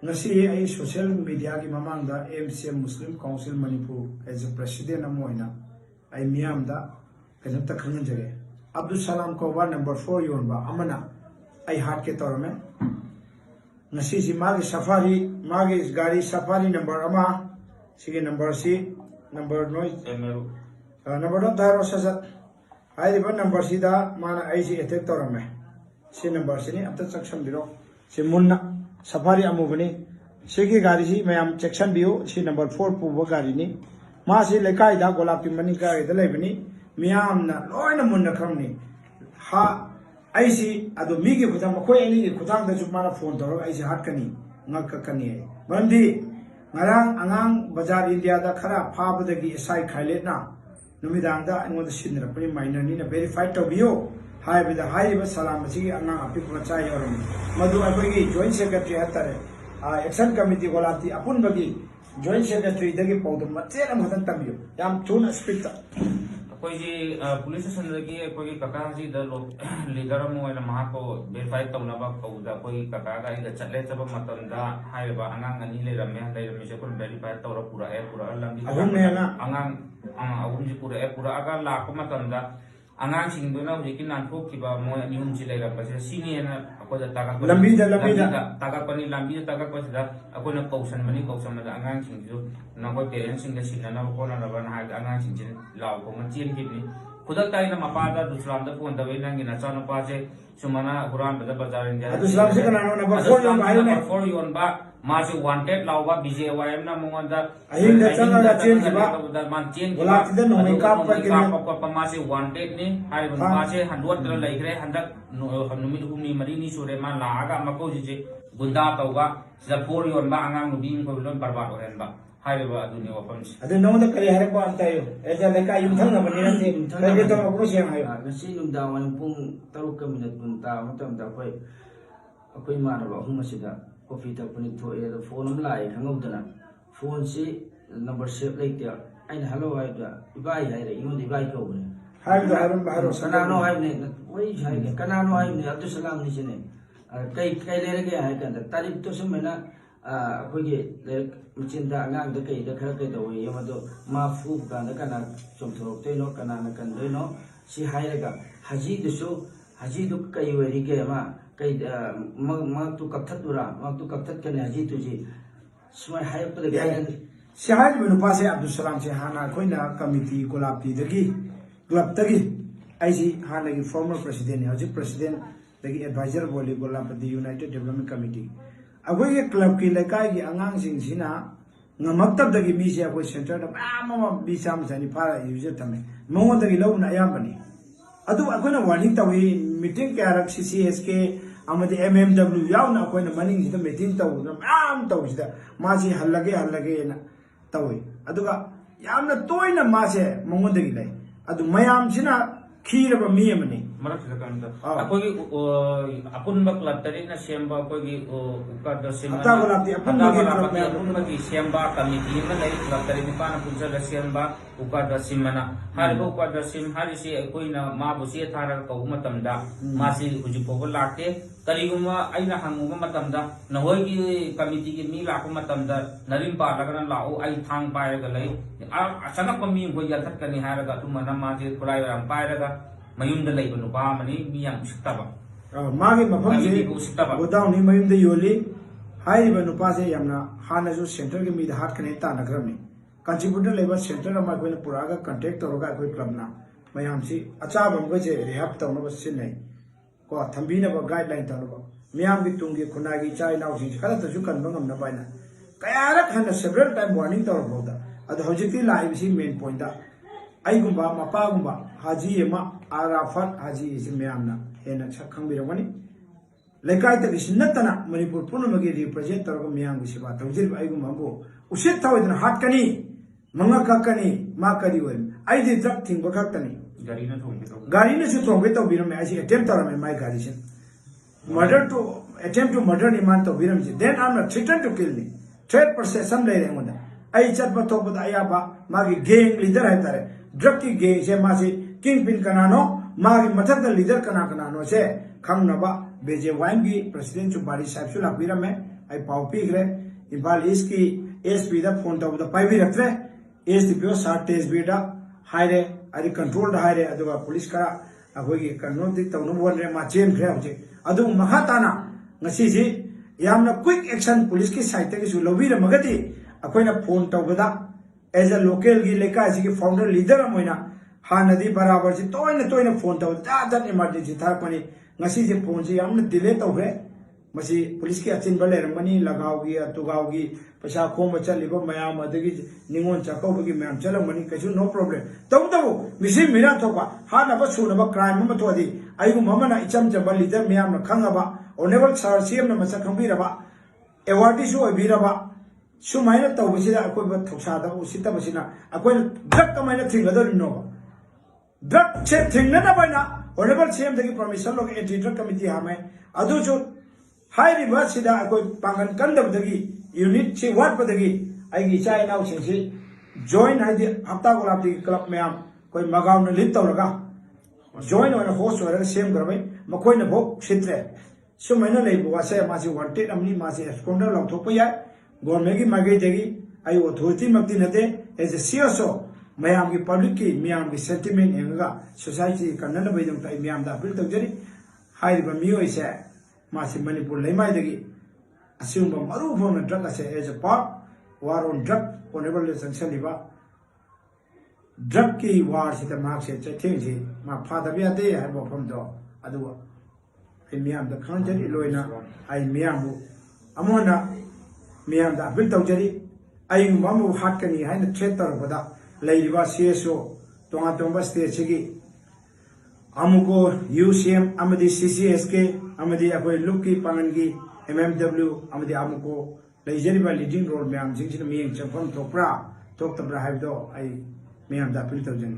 ngasi ai social media ki mamang da MCM Muslim Council Manipur as a president amoina ai miam da kanu ta khang jage Abdul Salam ko wa number 4 yon ba amana ai hat ke tor me ngasi si magi safari magi gari safari number ama sige number si number noi number do daro sa ai ba number si da mana ai si attack tor me si number si ni apta section biro si munna safari amubani sigi gari si mayam section bio si number 4 puba gari ni ma si lekai da golap mani gari da lebani miyam na loina munna khamni ha ai si adu migi khudam khoi ani gi khudam da jumana phone toro ai si hat kani ngak kani bandi ngarang angang bazar india da khara phaba da gi sai khaile na numidang da angon da sinra pani minor ni na verify to bio hai bida hai ba salam si angang apik macha yorum madu akoi gi joint secretary hatare action committee golati apun bagi joint secretary dagi pawdum machera madan tabio yam chuna speak कोई जी police station की कोई कका जी the leader मो ना महा को verify तौनबा पौदा कोई कका गाई द चले चब मतंदा हाइबा अंगांग अनि ले रमे से कोन वेरीफाई तौर पूरा ए पूरा लंबी अंगांग अगुम जी पूरा अगा लाख मतंदा अंगांग सिंगदुना हुजिकी नानथोखिबा मो नियम जी ले रबसे सिनियना अकोदा तागा लंबी तागा पनी लंबी तागा पसदा अकोना कौशन मनी कौशन मदा अंगांग सिंगजु नगो पेरेंट्स सिंग सिनना कोना रबन हा अंगांग सिंग लाव को मचेन किनी खुदक ताइना मपादा दुसराम द फोन दवे नंगी ना चानो पाजे सुमना हुरान बदा बाजार इंडिया दुसराम से कनानो नंबर 4 योन बाय ने 4 योन बा मासे वांटेड लावबा BJYM ना मोंदा अहिंग द चंगा चेन जिबा मान चेन गुलाब तिद नोई का पर मासे वांटेड ने हाय मासे हंडोट द लैग्रे हंदक नुमित हुमी मरी नि सुरे मा लागा मको जिजे गुंडा तौबा ज 4 योन बा अंगांग नुबी को लोन बर्बाद होहन बा हाइबा दुनि वफम्स अदे नोंदा करी हरे को अंतायो एजा लेका युथंग न बनि नसे कगे तो अप्रो सेम हायो ngasi nungdang wan pung 3 minute pun ta matam da koi manaba ahum asida coffee ta puni tho e phone am lai khangau dana phone si number save like dia aina hello ai da ibai hai re imo ibai ko bune hai da harum baharo kanano ai ne oi jai ke kanano ai ne Abdul Salam ni sine kai le re ge hai kan tarif to sum na अखोगे मचिंदा अंगांग द कई द खर कई दवे यमदो मा फु गान द कना चोमथोक तैनो कना न कन दैनो सि हायरगा हाजी दुसु हाजी दु कई वरी के मा कई म तु कथतुरा म तु कथत कने हाजी तुजी सुमाय हाय पद गायन शहर में नुपासे अब्दुल सलाम से हाना कोइना कमिटी गोलापी दगी क्लब तगी आईसी हाना की फॉर्मर प्रेसिडेंट है हजी प्रेसिडेंट दगी एडवाइजर बोली गोलापदी यूनाइटेड डेवलपमेंट कमिटी अगोई क्लब की लेकाई की अंगांग सिंह नमक्तब दगी मी से अगोई सेंटर द मामा बीसा मसानी फारा यूजर तमे मोंगो दगी लौना अयामबनी अदु अगोना वार्निंग तवी मीटिंग के आरक CCSK अमदे MMW यावना अगोना मनिंग सिदा मीटिंग तव माम तव सिदा मासी हल्लगे ना तवी अदुगा यामना तोयना मासे मोंगो दगी लै अदु मयाम सिना खीरबा मी अमनी मरक सकंदा अकोगी अपुन बकला तरीना सेम्बा अकोगी उकाद सेम्बा अपुन बकी सेम्बा कमिटी में लई लतरी निपान पुंजल सेम्बा उकाद सिमना हारिबो उकाद सिम हारि से कोइना मा बुसी थारा को मतमदा मासी हुजि पोगो लाके करिगुमा आइना हंगुमा मतमदा नहोगी कमिटी की मी लाको मतमदा नरिम पालगना लाओ आई थांग पायगा लई अचानक मी हो यथत कनी हारगा तुमना माजे खुराय राम पायगा मयुम द लैब नुपा मनी मियाम सिक्तबा मागे मफम जे गोदाव नि मयुम द योली हाइबा नुपा से यमना हाना जो सेंटर के मी द हाट कने ता नगरमनी कंट्रीब्यूटर लेबर सेंटर मा कोइन पुरागा कांटेक्ट तोरगा कोइ क्लब ना मयाम सी अचाब हम जे रिहब तौन बस सिनै को थंबीना ब गाइडलाइन तौन ब मियाम की तुंगी खुनागी चाइ नाउ सी खरा तसु कन बंगम ना पाइना कयारा खन सेवरल टाइम वार्निंग तौर बोदा अद हौजिति लाइव सी मेन पॉइंट दा आइगुंबा मपागुंबा हाजी एमा आराफत हाजी इस म्यामना हेना छखंग बिरमनी लेकाय तक नतना मणिपुर पुनमगे रिप्रेजेंट तौर म्याम की सेवा तौजिर आइगुंबा बो उसित थावदना हाट कनी मंगा ककनी मा करी वन आइदि ड्रग थिंग बखतनी गाड़ी ने सुथों बे तो बिरम ऐसी अटेम्प्ट तौर में माय गाड़ी से murder to attempt to murder नि मान तो बिरम से then I am not threaten to kill me threat process हम ले रहे हैं आई चत बतो बद आयाबा मागी गैंग लीडर है तारे ड्रग की गैंग से मासी किंग पिन कनानो मागी मथक लीडर कना कनानो से खंगनबा बेजे वाइन की प्रेसिडेंट बारी साहब से लापीरमे आई पाव पीग्रे इम्फाल ईस्ट की एसपी दा फोन तब पाइबीरक्ट्रे एसडीपीओ सार तेजबीर हाइरे अरे कंट्रोल हाइरे अदुगा पुलिस करा अखोगी कन्नोंति तौनबोनरे मा चेनख्रे हौजिक अदु मखा ताना ngasi ji yamna quick action police ki side ta ki lobira magati akoina phone tawbada as a local gi leka ji ki founder leader amoina hanadi barabar ji toina phone tawda that emergency thar pani ngasi ji phone ji yamna delay tawre masi police ki achin ba lermani lagaw gi atugaw gi paisa khom chaliba mayam adagi ningon chakaw gi mayam chalamani kachu no problem tawdabu misi mira thopa hana ba suna ba crime ma thodi aigu mamana icham jamba leader mayam na khangaba Honorable Sir CM na masa kambiraba awardee su obiraba sumaina tawbisida akoi ba thoksada usita basina akoi drug kamaina thingada no drug che thingna na baina Honorable CM dagi permission log anti drug committee hame adu jo high river sida akoi pangan kandab dagi unit che wat padagi ai gi chai nau singsi join haidi hafta golapti club mayam koi magaw na lit tawraga join ona host ora CM garbai makoi na bok sitre Sumaina लेबुआसे मासी wanted अमनी मासी एस्कोंडर लौथोप याय government की मागे देगी आई authority मक्ति नते as a CSO मयाम की public की मियाम की sentiment हेंगा सोसाइटी कन्नन बयदम ताई मियाम दा अपील तौजरी हाइरिबा मियोइसे मासी मणिपुर लेमाय देगी असुंबा मरुफोन ड्रग असे as a part war on drug honourable संसलिबा ड्रग की वार सिता मार्क से चेथेंजी मा फादबिया दे हाइबो फमदो अदुवा मियाम दा खंजरी लोइना आई मियाम अमोना मियाम दा बिल तौजरी आई momo हाटकनी हाइन threat तरबदा लेरिबा CSO तोंगा तोंबा state सिगी अमुको UCM अमदी सीसीएसके अमदी अकोय लुकी पांगनगी एमएमडब्ल्यू अमदी अमुको लेजरिबा लीडिंग रोल मियाम जिंगसिन मियंग चफम थोपरा थोक्तब्रा हाइबदो आई मियाम दा बिल तौजनी